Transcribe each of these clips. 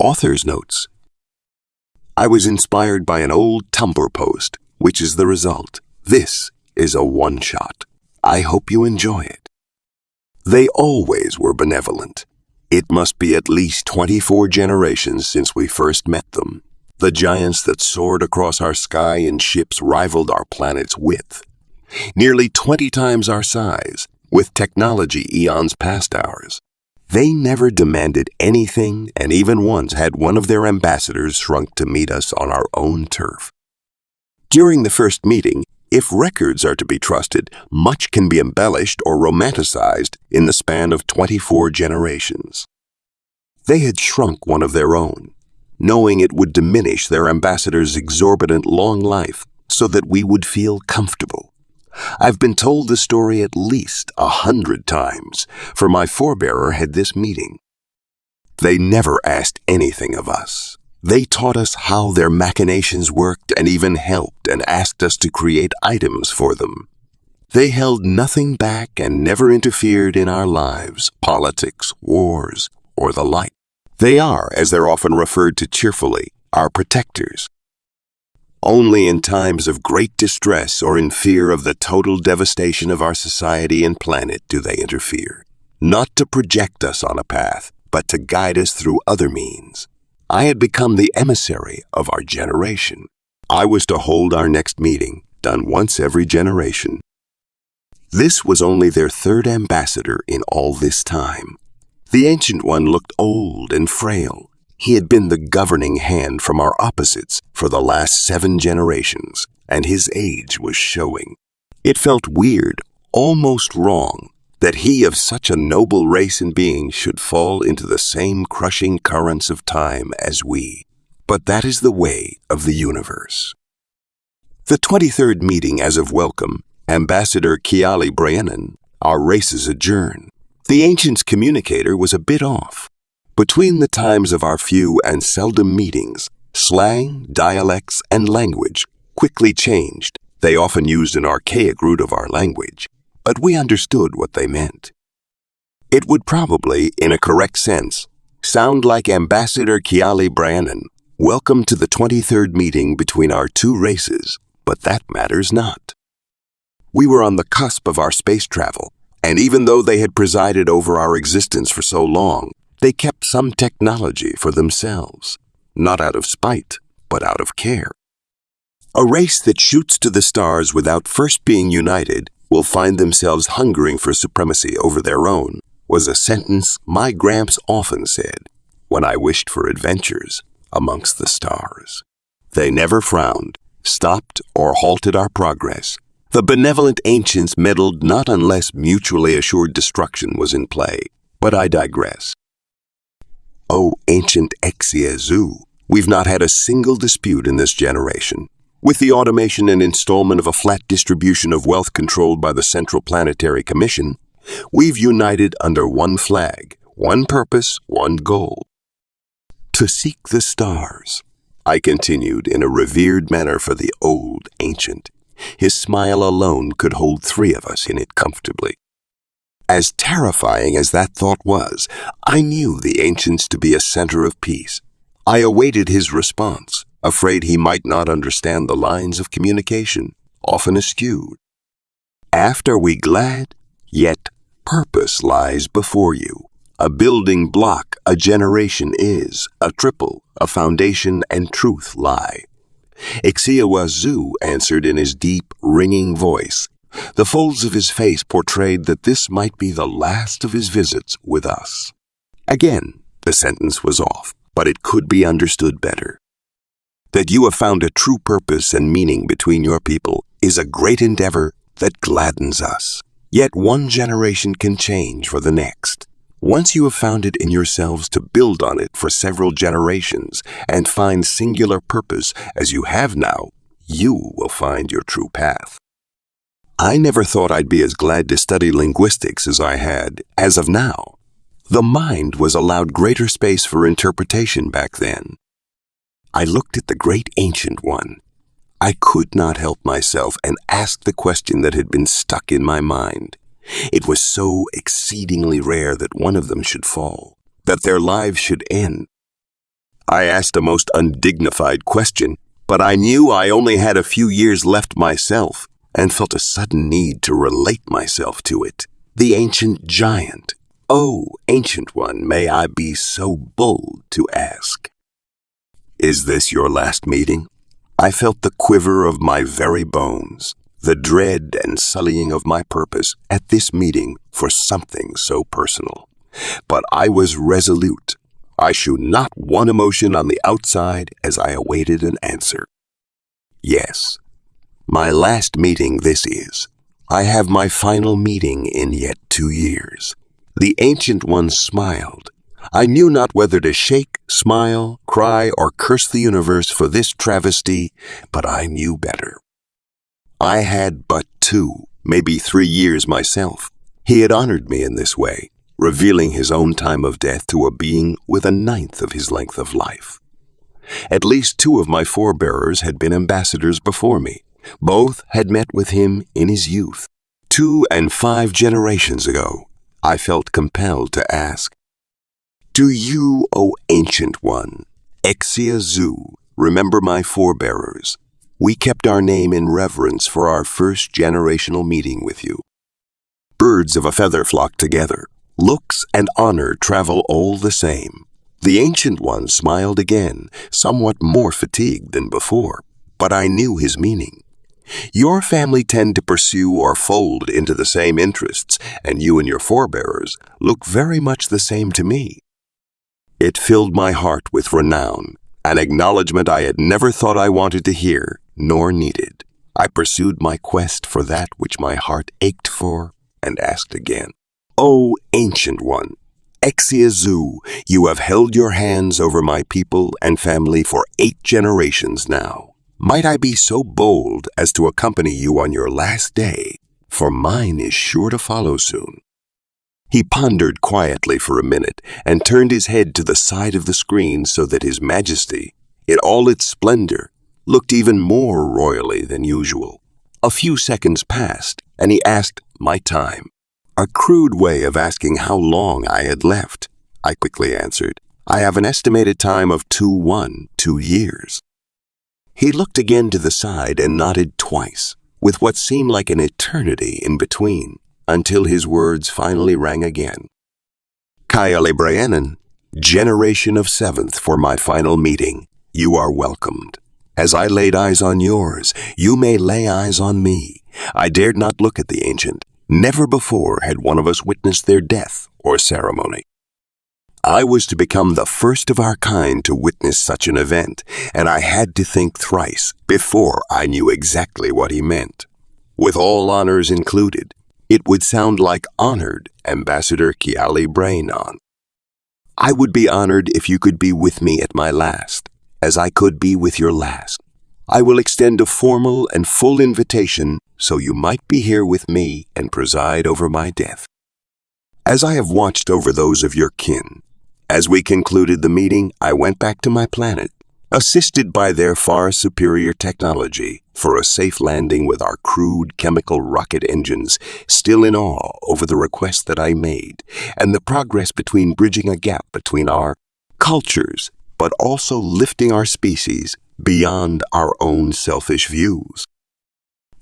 Author's notes. I was inspired by an old Tumblr post, which is the result. This is a one-shot. I hope you enjoy it. They always were benevolent. It must be at least 24 generations since we first met them. The giants that soared across our sky in ships rivaled our planet's width. Nearly 20 times our size, with technology eons past ours. They never demanded anything and even once had one of their ambassadors shrunk to meet us on our own turf. During the first meeting, if records are to be trusted, much can be embellished or romanticized in the span of 24 generations. They had shrunk one of their own, knowing it would diminish their ambassador's exorbitant long life so that we would feel comfortable. I've been told the story at least 100 times, for my forebearer had this meeting. They never asked anything of us. They taught us how their machinations worked and even helped and asked us to create items for them. They held nothing back and never interfered in our lives, politics, wars, or the like. They are, as they're often referred to cheerfully, our protectors. Only in times of great distress or in fear of the total devastation of our society and planet do they interfere, not to project us on a path, but to guide us through other means. I had become the emissary of our generation. I was to hold our next meeting, done once every generation. This was only their third ambassador in all this time. The Ancient One looked old and frail. He had been the governing hand from our opposites for the last 7 generations, and his age was showing. It felt weird, almost wrong, that he of such a noble race and being should fall into the same crushing currents of time as we. But that is the way of the universe. The 23rd meeting as of welcome, Ambassador Kiali Brianan, our races adjourn. The Ancient's communicator was a bit off. Between the times of our few and seldom meetings, slang, dialects, and language quickly changed. They often used an archaic root of our language, but we understood what they meant. It would probably, in a correct sense, sound like Ambassador Kiali Brianan, welcome to the 23rd meeting between our two races, but that matters not. We were on the cusp of our space travel, and even though they had presided over our existence for so long, they kept some technology for themselves, not out of spite, but out of care. A race that shoots to the stars without first being united will find themselves hungering for supremacy over their own, was a sentence my Gramps often said when I wished for adventures amongst the stars. They never frowned, stopped, or halted our progress. The benevolent ancients meddled not unless mutually assured destruction was in play, but I digress. Oh, ancient Exia Zoo, we've not had a single dispute in this generation. With the automation and installment of a flat distribution of wealth controlled by the Central Planetary Commission, we've united under one flag, one purpose, one goal. To seek the stars, I continued in a revered manner for the old ancient. His smile alone could hold 3 of us in it comfortably. As terrifying as that thought was, I knew the ancients to be a center of peace. I awaited his response, afraid he might not understand the lines of communication, often eschewed. After we glad, yet purpose lies before you. A building block, a generation is, a triple, a foundation and truth lie. Ixiawazu answered in his deep, ringing voice. The folds of his face portrayed that this might be the last of his visits with us. Again, the sentence was off, but it could be understood better. That you have found a true purpose and meaning between your people is a great endeavor that gladdens us. Yet one generation can change for the next. Once you have found it in yourselves to build on it for several generations and find singular purpose as you have now, you will find your true path. I never thought I'd be as glad to study linguistics as I had, as of now. The mind was allowed greater space for interpretation back then. I looked at the great Ancient One. I could not help myself and asked the question that had been stuck in my mind. It was so exceedingly rare that one of them should fall, that their lives should end. I asked a most undignified question, but I knew I only had a few years left myself and felt a sudden need to relate myself to it. The ancient giant. Oh, ancient one, may I be so bold to ask. Is this your last meeting? I felt the quiver of my very bones, the dread and sullying of my purpose at this meeting for something so personal. But I was resolute. I showed not one emotion on the outside as I awaited an answer. Yes, my last meeting this is. I have my final meeting in yet 2 years. The Ancient One smiled. I knew not whether to shake, smile, cry, or curse the universe for this travesty, but I knew better. I had but 2, maybe 3 years myself. He had honored me in this way, revealing his own time of death to a being with 1/9 of his length of life. At least 2 of my forebearers had been ambassadors before me. Both had met with him in his youth. 2 and 5 generations ago, I felt compelled to ask, do you, O Ancient One, Exia-Zu, remember my forebearers? We kept our name in reverence for our first generational meeting with you. Birds of a feather flock together. Looks and honor travel all the same. The Ancient One smiled again, somewhat more fatigued than before, but I knew his meaning. Your family tend to pursue or fold into the same interests, and you and your forebearers look very much the same to me. It filled my heart with renown, an acknowledgement I had never thought I wanted to hear, nor needed. I pursued my quest for that which my heart ached for, and asked again. O Ancient One, Exia-Zu, you have held your hands over my people and family for 8 generations now. Might I be so bold as to accompany you on your last day, for mine is sure to follow soon. He pondered quietly for a minute and turned his head to the side of the screen so that His Majesty, in all its splendor, looked even more royally than usual. A few seconds passed, and he asked my time. A crude way of asking how long I had left. I quickly answered, I have an estimated time of 2 years. He looked again to the side and nodded twice, with what seemed like an eternity in between, until his words finally rang again. Kayalebrayanan, generation of 7th for my final meeting, you are welcomed. As I laid eyes on yours, you may lay eyes on me. I dared not look at the ancient. Never before had one of us witnessed their death or ceremony. I was to become the first of our kind to witness such an event, and I had to think thrice before I knew exactly what he meant. With all honors included, it would sound like honored Ambassador Kayalebrayanan. I would be honored if you could be with me at my last, as I could be with your last. I will extend a formal and full invitation so you might be here with me and preside over my death. As I have watched over those of your kin, as we concluded the meeting, I went back to my planet, assisted by their far superior technology for a safe landing with our crude chemical rocket engines, still in awe over the request that I made and the progress between bridging a gap between our cultures, but also lifting our species beyond our own selfish views.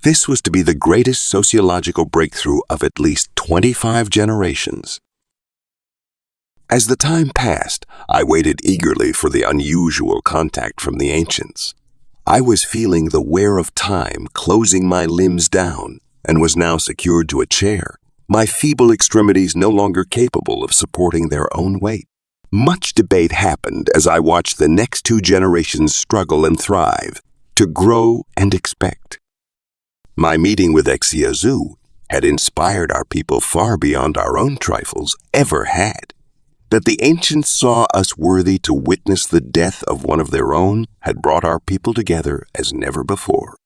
This was to be the greatest sociological breakthrough of at least 25 generations. As the time passed, I waited eagerly for the unusual contact from the ancients. I was feeling the wear of time closing my limbs down and was now secured to a chair, my feeble extremities no longer capable of supporting their own weight. Much debate happened as I watched the next 2 generations struggle and thrive, to grow and expect. My meeting with Exia-Zu had inspired our people far beyond our own trifles ever had. That the ancients saw us worthy to witness the death of one of their own had brought our people together as never before.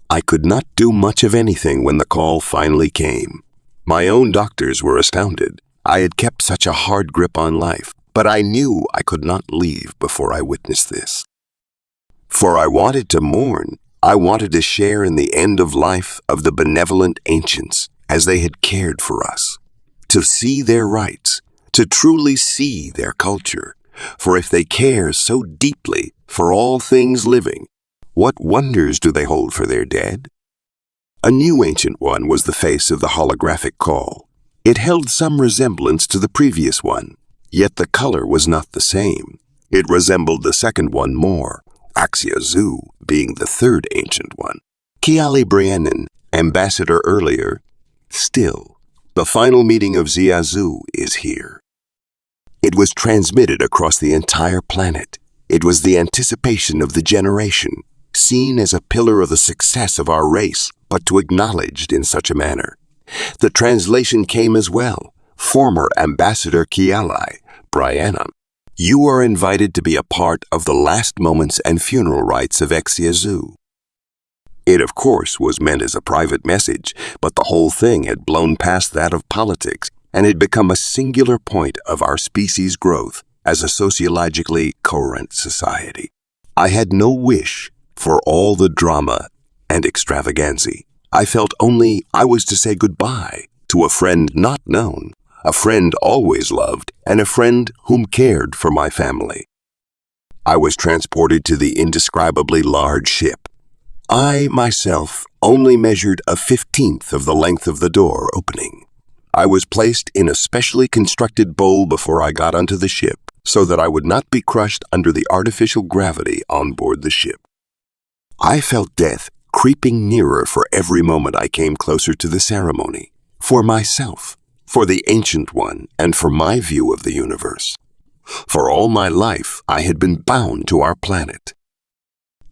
I could not do much of anything when the call finally came. My own doctors were astounded. I had kept such a hard grip on life, but I knew I could not leave before I witnessed this. For I wanted to mourn. I wanted to share in the end of life of the benevolent ancients as they had cared for us, to see their rights, to truly see their culture, For if they care so deeply for all things living, what wonders do they hold for their dead? A new Ancient One was the face of the holographic call. It held some resemblance to the previous one, yet the color was not the same. It resembled the second one more, Axia-Zu being the third Ancient One. Kiali-Brianen, ambassador earlier. Still, the final meeting of Zia-Zu is here. It was transmitted across the entire planet. It was the anticipation of the generation, seen as a pillar of the success of our race, but to acknowledged in such a manner. The translation came as well. Former Ambassador Kiali-Brianen, you are invited to be a part of the last moments and funeral rites of Axia-Zu. It, of course, was meant as a private message, but the whole thing had blown past that of politics and had become a singular point of our species' growth as a sociologically coherent society. I had no wish for all the drama and extravaganza. I felt only I was to say goodbye to a friend not known, a friend always loved, and a friend whom cared for my family. I was transported to the indescribably large ship. I, myself, only measured a 15th of the length of the door opening. I was placed in a specially constructed bowl before I got onto the ship so that I would not be crushed under the artificial gravity on board the ship. I felt death creeping nearer for every moment I came closer to the ceremony, for myself, for the Ancient One, and for my view of the universe. For all my life, I had been bound to our planet.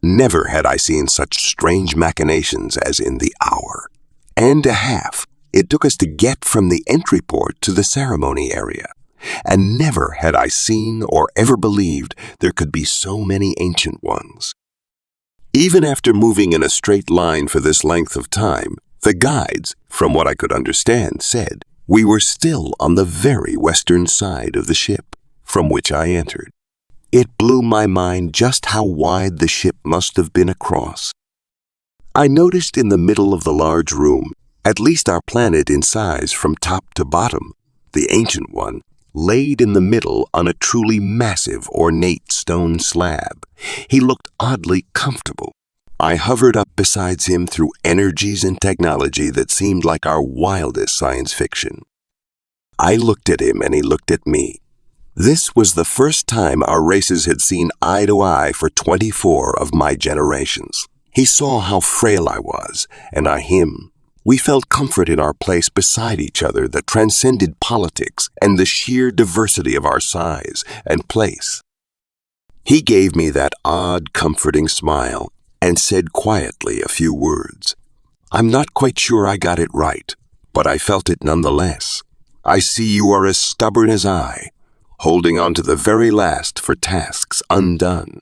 Never had I seen such strange machinations as in the hour and a half it took us to get from the entry port to the ceremony area, and never had I seen or ever believed there could be so many Ancient Ones. Even after moving in a straight line for this length of time, the guides, from what I could understand, said we were still on the very western side of the ship from which I entered. It blew my mind just how wide the ship must have been across. I noticed in the middle of the large room, at least our planet in size from top to bottom, the Ancient One, laid in the middle on a truly massive, ornate stone slab. He looked oddly comfortable. I hovered up beside him through energies and technology that seemed like our wildest science fiction. I looked at him and he looked at me. This was the first time our races had seen eye to eye for 24 of my generations. He saw how frail I was, and I him. We felt comfort in our place beside each other that transcended politics and the sheer diversity of our size and place. He gave me that odd, comforting smile and said quietly a few words. I'm not quite sure I got it right, but I felt it nonetheless. I see you are as stubborn as I, holding on to the very last for tasks undone.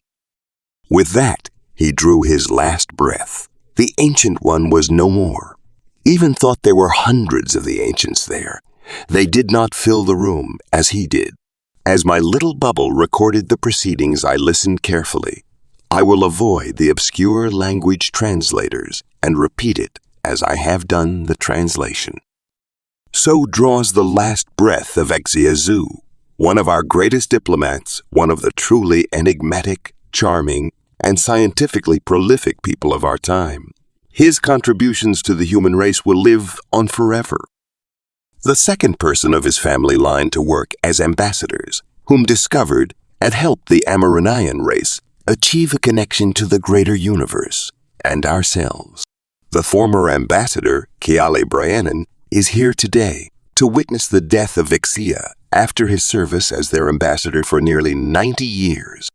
With that, he drew his last breath. The Ancient One was no more. Even thought there were hundreds of the ancients there. They did not fill the room as he did. As my little bubble recorded the proceedings, I listened carefully. I will avoid the obscure language translators and repeat it as I have done the translation. So draws the last breath of Axia-Zu, one of our greatest diplomats, one of the truly enigmatic, charming, and scientifically prolific people of our time. His contributions to the human race will live on forever. The second person of his family line to work as ambassadors, whom discovered and helped the Amerinaian race achieve a connection to the greater universe and ourselves. The former ambassador, Kiali-Brianen, is here today to witness the death of Ixia after his service as their ambassador for nearly 90 years.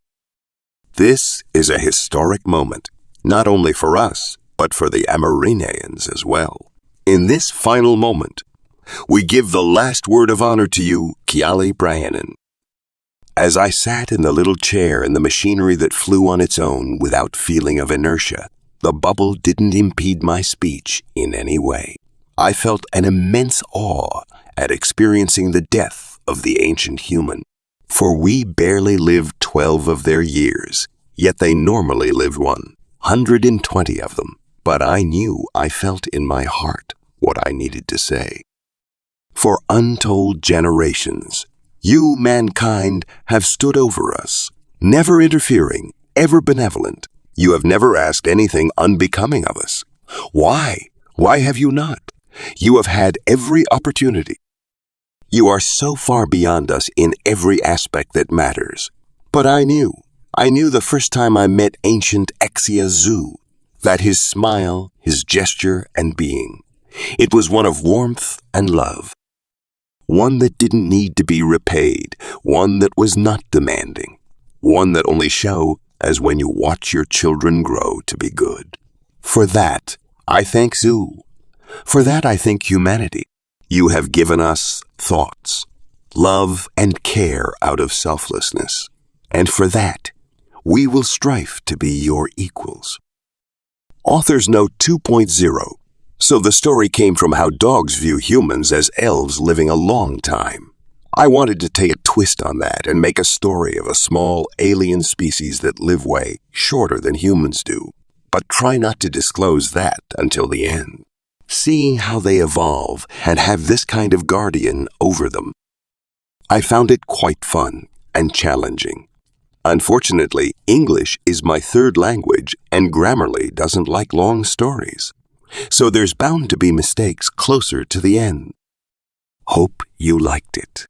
This is a historic moment, not only for us, but for the Amerinaians as well. In this final moment, we give the last word of honor to you, Kiali-Brianen. As I sat in the little chair in the machinery that flew on its own without feeling of inertia, the bubble didn't impede my speech in any way. I felt an immense awe at experiencing the death of the ancient human, for we barely lived 12 of their years, yet they normally lived 120 of them. But I knew I felt in my heart what I needed to say. For untold generations, You, mankind, have stood over us, never interfering, ever benevolent. You have never asked anything unbecoming of us. Why? Why have you not? You have had every opportunity. You are so far beyond us in every aspect that matters. But I knew the first time I met Ancient Zoo, that his smile, his gesture, and being, it was one of warmth and love. One that didn't need to be repaid, one that was not demanding, one that only show as when you watch your children grow to be good. For that, I thank Zoo. For that, I thank humanity. You have given us thoughts, love, and care out of selflessness. And for that, we will strive to be your equals. Author's Note 2.0. So the story came from how dogs view humans as elves living a long time. I wanted to take a twist on that and make a story of a small alien species that live way shorter than humans do, but try not to disclose that until the end. Seeing how they evolve and have this kind of guardian over them. I found it quite fun and challenging. Unfortunately, English is my third language and Grammarly doesn't like long stories. So there's bound to be mistakes closer to the end. Hope you liked it.